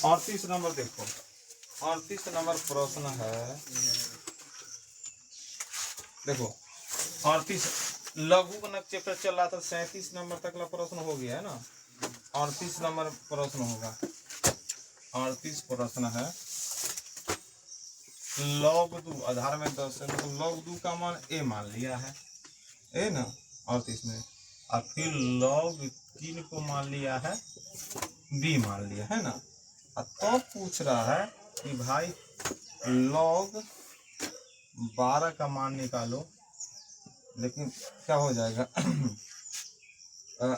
38 number देखो, 38 number प्रश्न है, देखो 38 लघु गणक चैप्टर चल रहा था, 37 नंबर तक का प्रश्न हो गया है ना। 38 नंबर प्रश्न होगा, 38 प्रश्न है, log 2 आधार में 10 है, तो log 2 का मान a मान लिया है, ए ना 38 में, और फिर log 3 को मान लिया है b मान लिया है ना। तो पूछ रहा है कि भाई log 12 का मान निकालो, लेकिन क्या हो जाएगा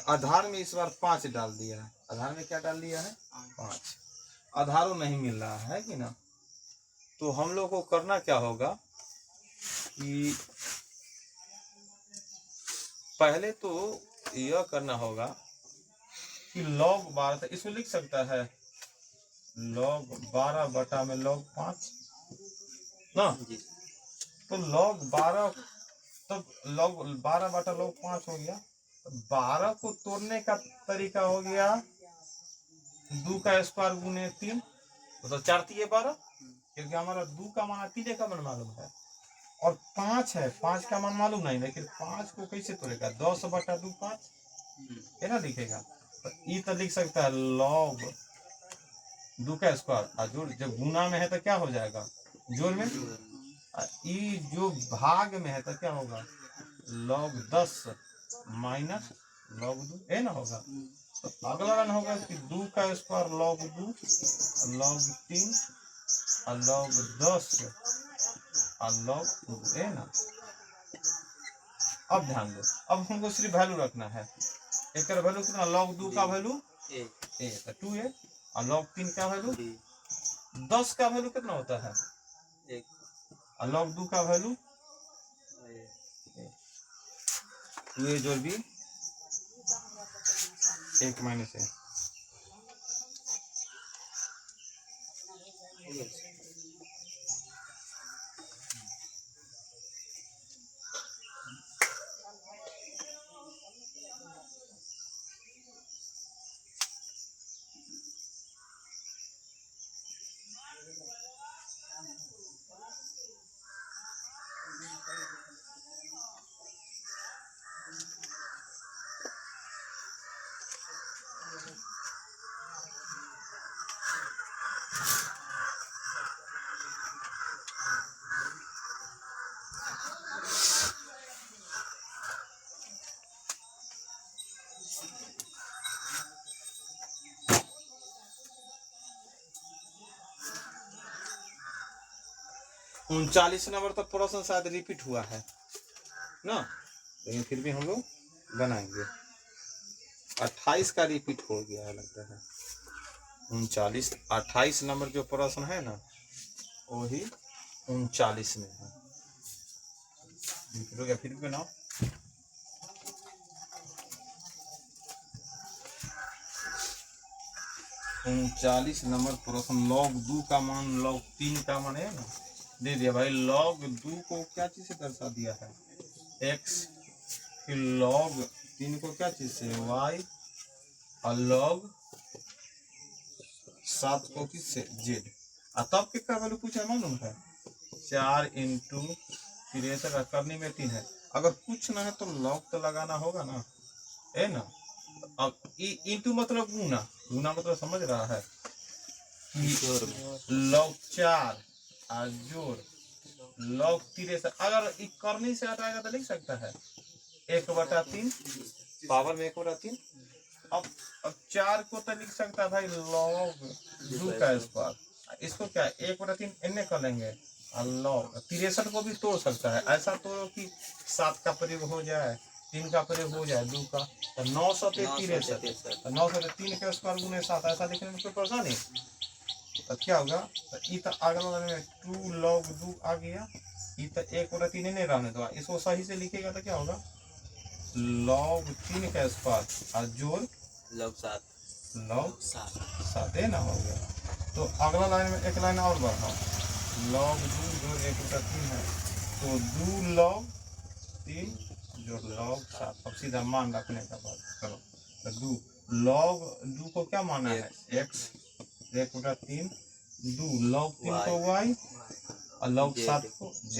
आधार में इस बार 5 डाल दिया है, आधार में क्या डाल दिया है 5, आधारों नहीं मिल रहा है कि ना। तो हम लोग को करना क्या होगा कि पहले तो यह करना होगा कि log 12, इसको लिख सकता है log 12 बटा में log 5 ना, तो log 12 तो log 12 बटा log 5 हो गया। 12 को तोड़ने का तरीका हो गया 2 का स्क्वायर गुने 3, तो 4 3 12, क्योंकि हमारा 2 का मान 3 का मान मालूम है और 5 है, 5 का मान मालूम नहीं, लेकिन 5 को कैसे तोड़ेगा 10 बटा 2 5 है ना लिखेगा। तो ये तो लिख सकता है log 2 का स्क्वायर, और जोड़ जब गुना में है तो क्या हो जाएगा जोड़ में, ये जो भाग में है तो क्या होगा log 10 माइनस log 2 है ना होगा। तो अगला रन होगा कि 2 का स्क्वायर log 2 log 3 और log 10 और log 2 है ना। अब ध्यान दो, अब हमको सिर्फ वैल्यू रखना है, एक वैल्यू कितना log 2 का वैल्यू ए तो 2 है, और log 3 का वैल्यू 10 का वैल्यू कितना होता है 1, और log 2 का वैल्यू 2 जोड़ भी 1 माइनस है। 39 नंबर तक प्रश्न शायद रिपीट हुआ है ना, लेकिन फिर भी हम लोग बनाएंगे। 28 का रिपीट हो गया है लगता है, 39 28 नंबर जो प्रश्न है ना वही 39 में है, रिपीट हो गया, फिर भी बनाओ। उनचालीस नंबर प्रश्न log 2 का मान log 3 का मान है ना, दे दिया भाई। log 2 को क्या चीज से दर्शा दिया है x, फिर log 3 को क्या चीज से y, और log 7 को किससे z। तब कितना वैल्यू पूछा मालूम है 4 इंटू 63 करने में 3 है, अगर कुछ ना है तो log तो लगाना होगा ना, है ना। अब इंटू मतलब गुना, गुना मतलब समझ रहा है log 4 और जोड़ log 63, अगर करनी से हटाएगा तो लिख सकता है 1/3 पावर में 1/3। अब 4 को तो लिख सकता है भाई log 2 का स्क्वायर, इसको क्या 1/3 इन्हें कर लेंगे, और log 63 को भी तोड़ सकता है, ऐसा तोड़ो कि 7 का प्रयोग हो जाए, 3 का प्रयोग हो जाए, 2 का, तो 9 7 63, 9 7 3 का स्क्वायर गुने 7, ऐसा लिखने में कोई परेशानी। तो क्या होगा, तो ये तो अगला में 2 log 2 आ गया, ये तो 1/3 नहीं रहने दो, इसको सही से लिखेगा तो क्या होगा log 3 का स्क्वायर और जोड़ log 7 है ना हो गया। तो अगला लाइन में एक लाइन और बढ़ाओ, log 2 जोड़ 1/3 है, तो 2 log 3 जोड़ log 7, अब सीधा मान रखने का बात करो। तो 2 log 2 को क्या माना है x, 1 बटा 3 2 log 3 को y और log 7 को z।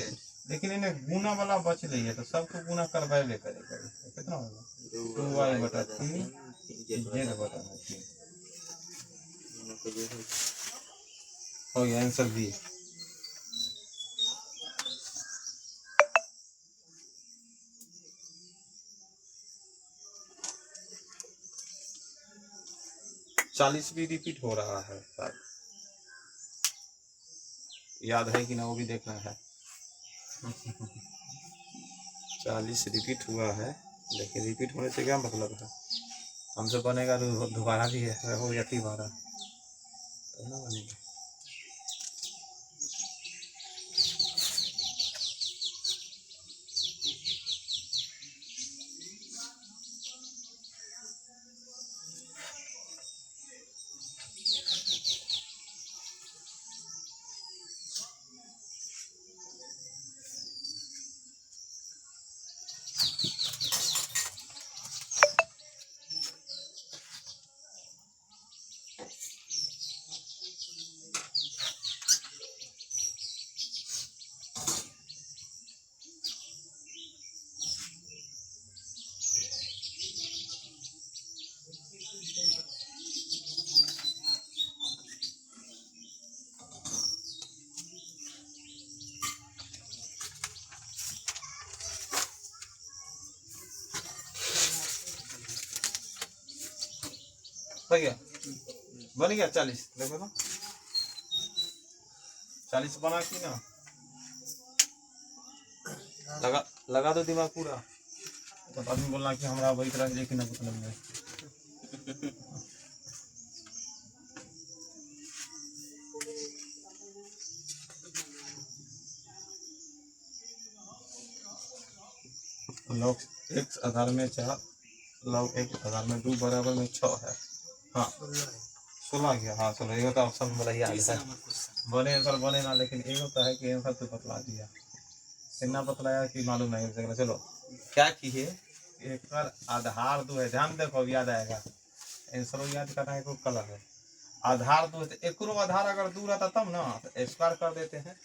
लेकिन इन्हें गुना वाला बच रही है तो सबको गुना करवाए करेगा। कितना होगा 2y बटा 3 z बटा 3 हो गया आंसर बी। चालीस भी रिपीट हो रहा है शायद, याद है कि ना वो भी देखना है। 40 रिपीट हुआ है, लेकिन रिपीट होने से क्या मतलब है, हमसे बनेगा दोबारा भी है हो या तिबारा तो ना बनेगा। बन गया 40। देखो तो 40 बना कि ना, लगा दो दिमाग पूरा। तो आदमी बोलना कि हमारा वही तरह लेकिन मतलब नहीं। log x आधार में 4 log x आधार में 2 बराबर में 6 है। हाँ 16 गया। हाँ 16 ये तो ऑप्शन बोला याद है, बने आंसर बने ना, लेकिन एक होता है कि आंसर तो बतला दिया, इतना बतलाया कि मालूम नहीं हो। चलो क्या किए, एक आधार 2 है, ध्यान देखो याद आएगा। आंसर याद करना है, कलर है आधार 2 है, एक आधार अगर 2 रहता तब ना तो स्क्वायर कर देते हैं।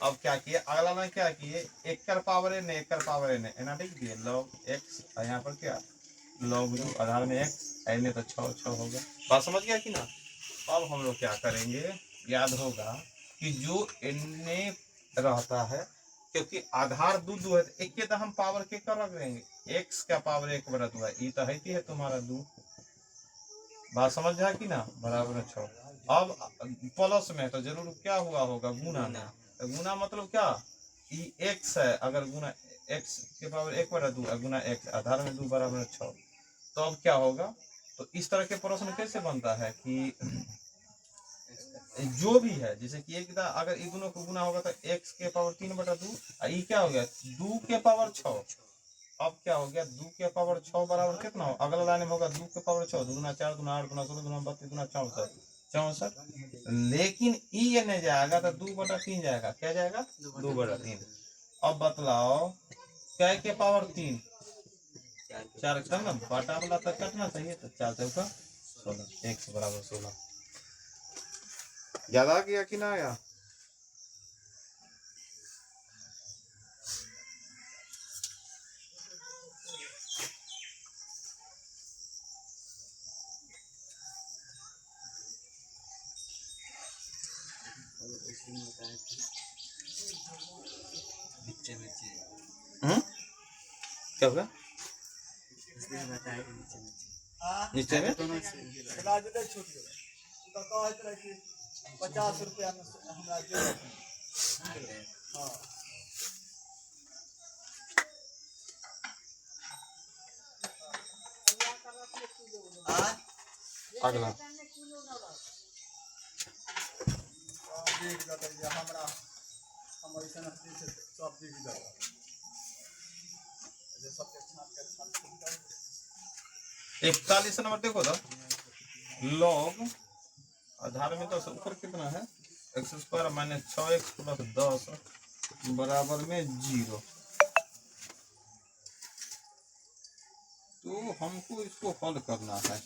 अब क्या किए, अगला में क्या किए, 1 कर पावर n 1 कर पावर n है ना, लिख दिए log x और यहाँ पर क्या log 2 आधार में x n तो 6 हो गया। बात समझ गया कि ना। अब हम लोग क्या करेंगे, याद होगा कि जो n रहता है, क्योंकि आधार 2 2 है तो 1 के तो हम पावर के कर रख देंगे, x का पावर 1 बटा 2 है, ये तो है तुम्हारा 2। बात समझ जाए कि ना, बराबर 6। अब प्लस में तो जरूर क्या हुआ होगा, गुना में। तो गुना मतलब क्या, ये x है, अगर गुना x के पावर 1 बटा 2 गुना x आधार में 2 बराबर 6, तो अब क्या होगा। तो इस तरह के प्रश्न कैसे बनता है कि जो भी है, जैसे कि एक अगर इन दोनों को गुना होगा तो x के पावर 3 बटा 2, ये क्या हो गया 2 के पावर 6। अब क्या हो गया 2 के पावर 6 बराबर कितना हो, अगला लाइन में होगा 2 के पावर 6 2 गुना 4 गुना 8 गुना 16 गुना 32 गुना 64। लेकिन ई नहीं जाएगा तो 2 बटा 3 जाएगा, क्या जाएगा 2 बटा 3। अब बतलाओ क्या के पावर 3 4 तब ना बटा वाला तक कटना चाहिए, तो 4 चौका 16 x बराबर 16। याद आ गया कि ना आया। क्या होगा नीचे में 50 रुपया अगला हमरा हम ऐसा सब दिख जाता है, सबके छाप 41 नंबर देखो तो log आधार में तो ऊपर कितना है x square minus 6x plus 10 बराबर में 0। तो हमको इसको हल करना है।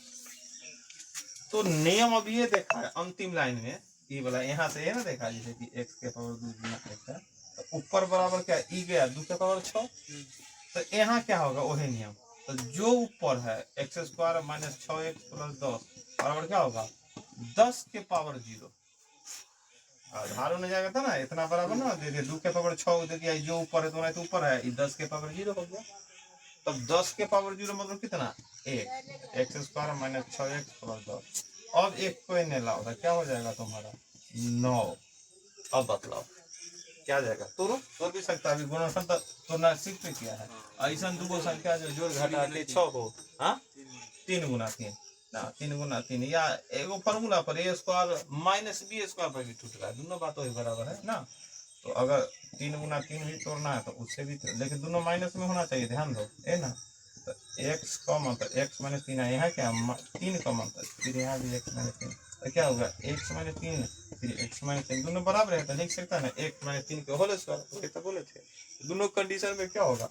तो नियम अब ये देखा है अंतिम लाइन में, ये वाला यहाँ से ये ना देखा, जैसे कि x के पावर 2 गुना x है, तो ऊपर बराबर क्या ई गया 2 के पावर 6, तो यहाँ क्या होगा वही नियम, तो जो ऊपर है x square minus 6x plus 10 बराबर क्या होगा 10 के पावर 0। आधार होने जाएगा था ना, इतना बराबर ना दे दिया 2 के पावर 6 दे दिया, जो ऊपर है तो ऊपर है, 10 के पावर 0 हो गया। तब 10 के पावर 0 मतलब कितना 1, x square minus 6x plus 10। अब एक को इन्हें लाओ तो क्या हो जाएगा तुम्हारा 9। अब बतलाओ क्या जाएगा, तोड़ भी सकता है, गुणनफल तो ना सीख पे किया है, ऐसा दो संख्या जो जोड़ घटा के 6 हो, हाँ 3 गुना 3 ना 3 गुना 3, या एगो फॉर्मूला पर ए स्क्वायर माइनस बी स्क्वायर पर भी टूट रहा है, दोनों बात वही बराबर है ना। तो अगर 3 गुना 3 भी तोड़ना है तो उससे भी लेकिन दोनों माइनस में होना चाहिए, ध्यान दो है ना। तो x कॉमन, तो x माइनस 3 है, यहाँ क्या 3 कॉमन, तो फिर यहाँ भी x माइनस 3, तो क्या होगा x माइनस 3 फिर x माइनस 3 दोनों बराबर है, तो लिख सकता है ना x माइनस 3 के होल स्क्वायर, तो बोले थे दोनों कंडीशन में क्या होगा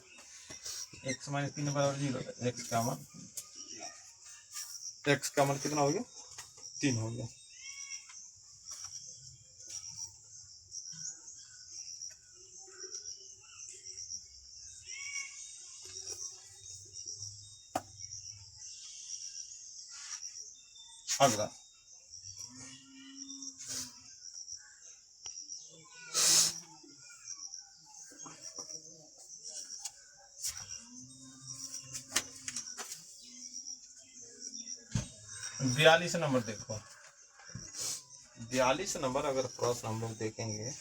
x माइनस 3 बराबर 0, x का मान कितना हो गया 3 हो गया। अगला बयालीस नंबर देखो, 42 नंबर अगर प्रश्न हम लोग देखेंगे,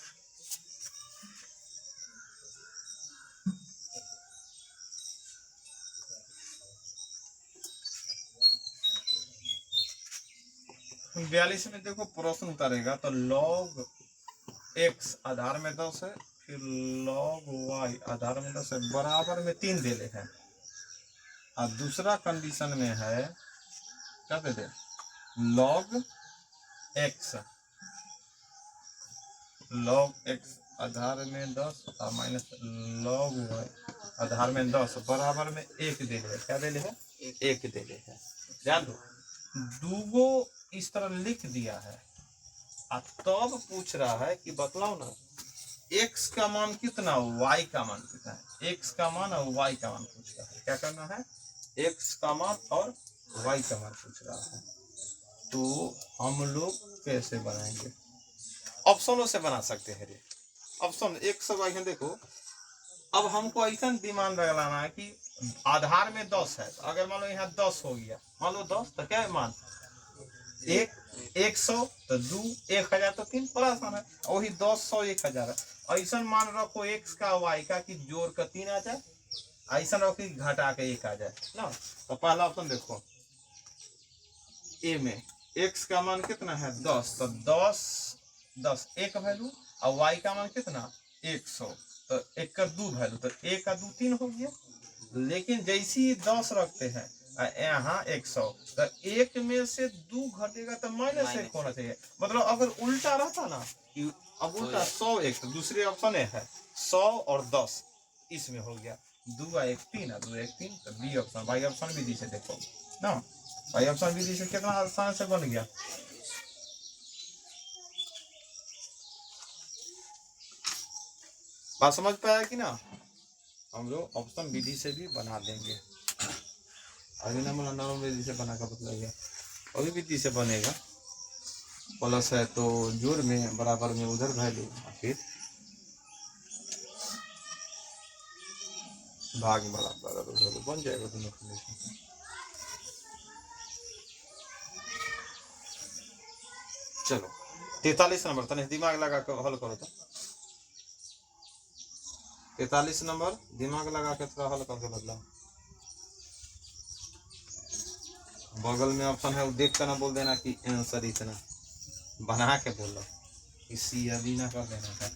बयालीस में देखो प्रश्न उतारेगा तो log x आधार में 10 है, फिर log y आधार में 10 है, बराबर में 3 दे ले है, और दूसरा कंडीशन में है क्या दे दे log x आधार में 10 और माइनस log y आधार में 10 बराबर में 1 दे ले, क्या दे ले है 1 दे ले है। ध्यान दो दूगो इस तरह लिख दिया है, तब पूछ रहा है कि बतलाओ ना x का मान कितना y का मान कितना है, x का मान और y का मान पूछ रहा है, क्या करना है x का मान और y का मान पूछ रहा है। तो हम लोग कैसे बनाएंगे, ऑप्शनों से बना सकते हैं रे, ऑप्शन एक सब आइए देखो। अब हमको ऐसा दिमाग लगाना है कि आधार में 10 है, तो अगर मान लो यहाँ 10 हो गया, मान लो 10 तो क्या है मान 1, 100 तो 2, 1000 तो 3, बड़ा आसान है, वही 10, 100, 1000 है। ऐसा मान रखो x का y का कि जोड़ का 3 आ जाए, ऐसा रखो कि घटा के 1 आ जाए ना। तो पहला ऑप्शन देखो ए में x का मान कितना है 10, तो 10 एक वैल्यू, और y का मान कितना 100, तो 1 का 2 वैल्यू, तो 1 का 2 3 हो गया। लेकिन जैसे ही 10 रखते हैं यहाँ 100, तो 1 में से 2 घटेगा तो माइनस 1 होना चाहिए, मतलब अगर उल्टा रहता ना कि अब उल्टा 100 1, तो दूसरे ऑप्शन है 100 और 10 इसमें हो गया 2 1 3 और 2 1 3, तो बी ऑप्शन वाई ऑप्शन विधि से देखो ना, वाई ऑप्शन विधि से कितना आसान से बन गया। बात समझ पाया कि ना, हम लोग ऑप्शन विधि से भी बना देंगे, अभी नॉर्मल विधि से बना का मतलब है अभी विधि से बनेगा, प्लस है तो जोड़ में बराबर में उधर वैल्यू, फिर भाग बराबर उधर बन जाएगा दोनों कंडीशन। चलो 43 नंबर तने दिमाग लगा कर हल करो, तो 43 नंबर दिमाग लगा के थोड़ा हल करके बदलाओ। बगल में ऑप्शन है वो देख कर ना बोल देना कि आंसर इतना, बना के बोल लो, इसी अभी ना कर देना था,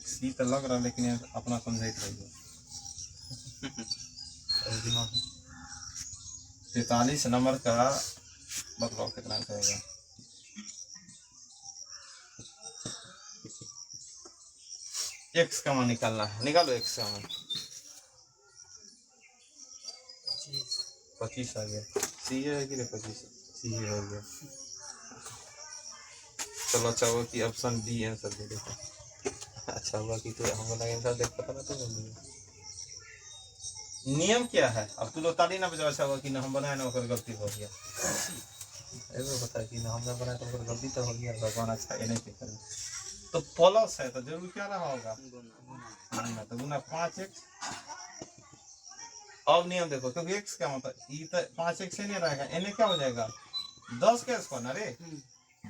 सी तो लग रहा लेकिन अपना समझाइए रहिए। 43 नंबर का मतलब कितना कहेगा, x का मान निकालना है, निकालो x का मान 25 आ गया, सी है कि 25 ये हो गया। चलो अच्छा हुआ कि ऑप्शन डी आंसर दे देता। अच्छा हुआ कि तो हम लगे आंसर देख पता ना तो नियम क्या है। अब तू लोग ताली ना बजाओ। अच्छा हुआ कि ना हम बनाए ना ओकर गलती हो गया। ऐसे बता कि ना हमने बनाया तो ओकर गलती तो हो गया। भगवान अच्छा ये नहीं करे तो प्लस है तो जरूर क्या रहा होगा गुना। तो गुना 5x। अब नियम देखो क्योंकि x का मतलब ये तो 5x से नहीं रहेगा। इन्हें क्या हो जाएगा 10 का स्क्वायर ना रे।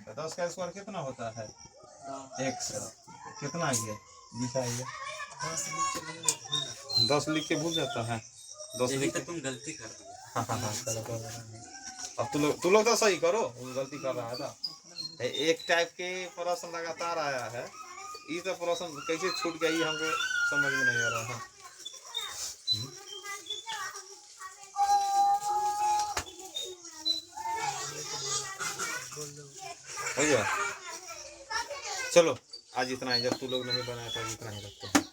तो 10 का स्क्वायर कितना होता है x। कितना आ गया दिखाइए। 10 लिख के भूल जाता है। 10 लिख के तुम गलती कर दी। हाँ चलो अब तू लोग तो सही करो। वो गलती कर रहा है था। एक टाइप के प्रश्न लगातार आया है। ये तो प्रश्न कैसे छूट गया ये हमको समझ में नहीं आ रहा है। हो गया चलो आज इतना ही। जब तू लोग नहीं बनाया था इतना ही रखते हैं।